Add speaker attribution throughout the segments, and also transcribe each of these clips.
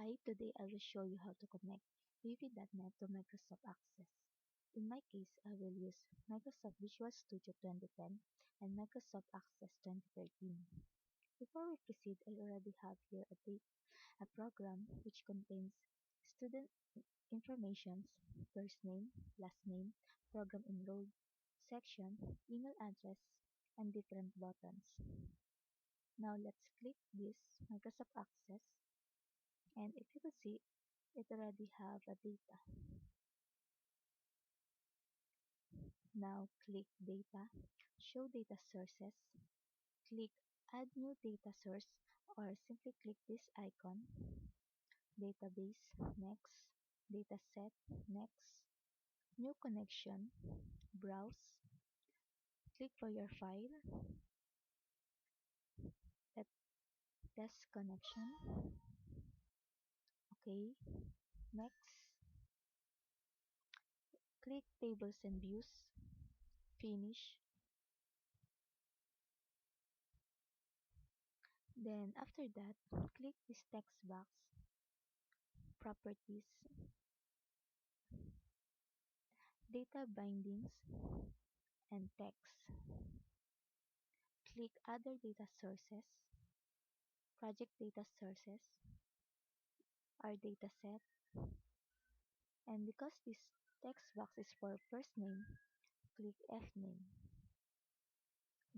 Speaker 1: Hi, today I will show you how to connect VB.NET to Microsoft Access. In my case, I will use Microsoft Visual Studio 2010 and Microsoft Access 2013. Before we proceed, I already have here a program which contains student informations, first name, last name, program enrolled, section, email address, and different buttons. Now let's click this Microsoft Access, and if you could see, it already have a data. Now click Data, Show Data Sources, click Add New Data Source, or simply click this icon, Database, Next, Dataset, Next, New Connection, Browse, click for your file, let Test Connection, OK, next, click Tables and Views, Finish. Then after that, click this text box, Properties, Data Bindings, and Text. Click Other Data Sources, Project Data Sources, our dataset, and because this text box is for first name, click fname,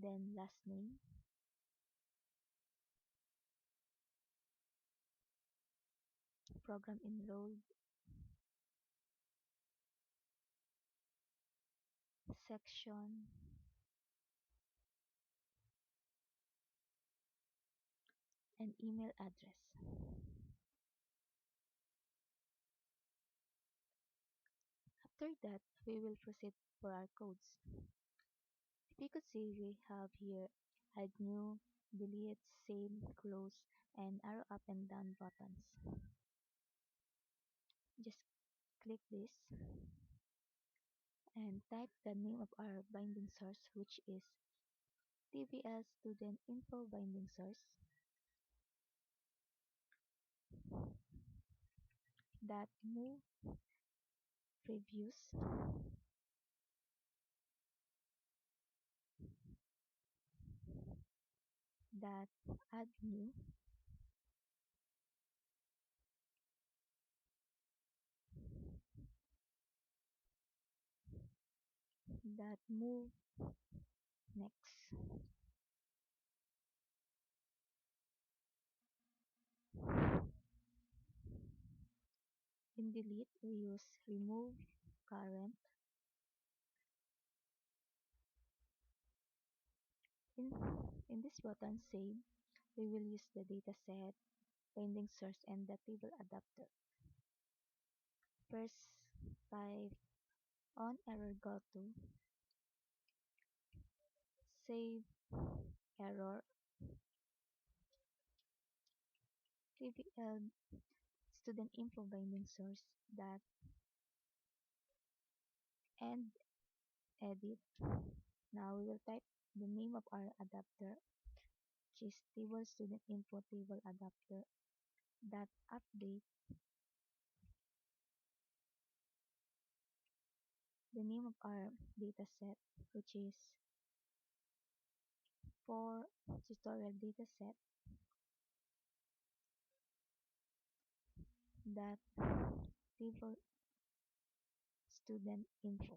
Speaker 1: then last name, program enrolled, section, and email address. After that, we will proceed for our codes. If you could see, we have here add new, delete, save, close, and arrow up and down buttons. Just click this and type the name of our binding source, which is TVL Student Info Binding Source. That move previews that add new that move next. In delete, we use remove current. In, in this button save, we will use the dataset, binding source, and the table adapter. First, type on error go to save error tvl student info binding source that end edit. Now we will type the name of our adapter, which is table student info table adapter that update the name of our dataset, which is for tutorial dataset that table student info.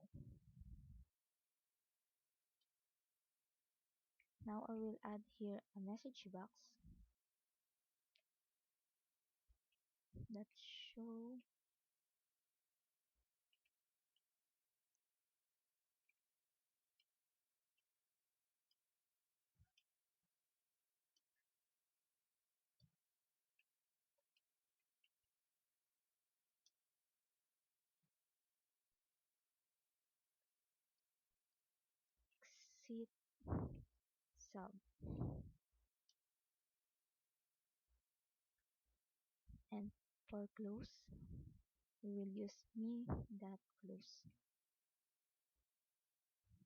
Speaker 1: Now I will add here a message box that show exit sub, and for close we will use me.close.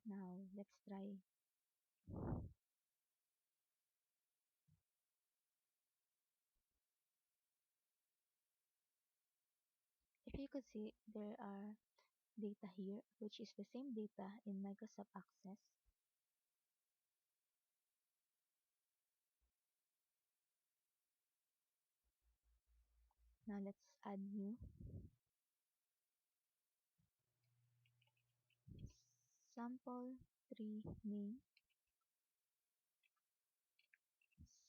Speaker 1: Now let's try. you could see there are data here, which is the same data in Microsoft Access. Now let's add new sample 3 name,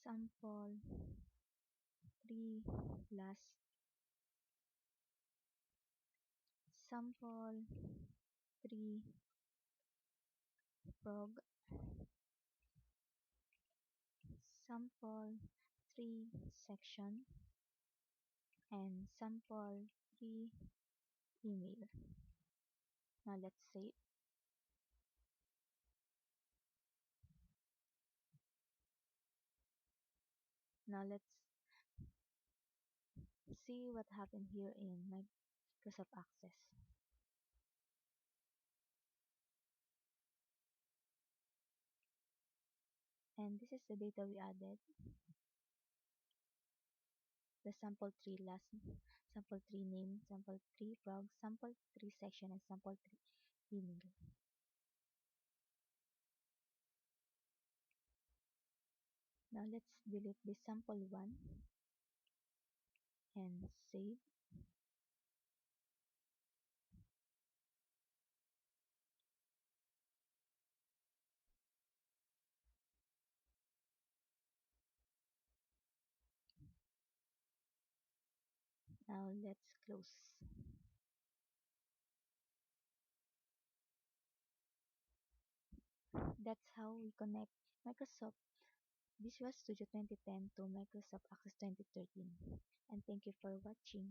Speaker 1: sample 3 last, sample 3 prog, sample 3 section, and sample 3 email. Now let's save. Now let's see what happened here in Microsoft Access. And this is the data we added. The sample 3 last, sample 3 name, sample 3 prog, sample 3 section, and sample 3 email. Now let's delete this sample 1 and save. Now let's close. That's how we connect Microsoft Visual Studio 2010 to Microsoft Access 2013. And thank you for watching.